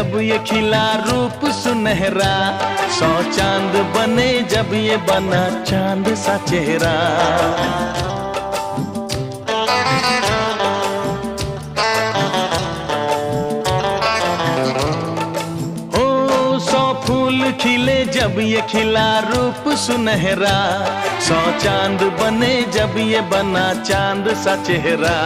जब ये खिला रूप सुनहरा, 100 चांद बने जब ये बना चांद सा चेहरा। ओ 100 फूल खिले जब ये खिला रूप सुनहरा, 100 चांद बने जब ये बना चांद सा चेहरा।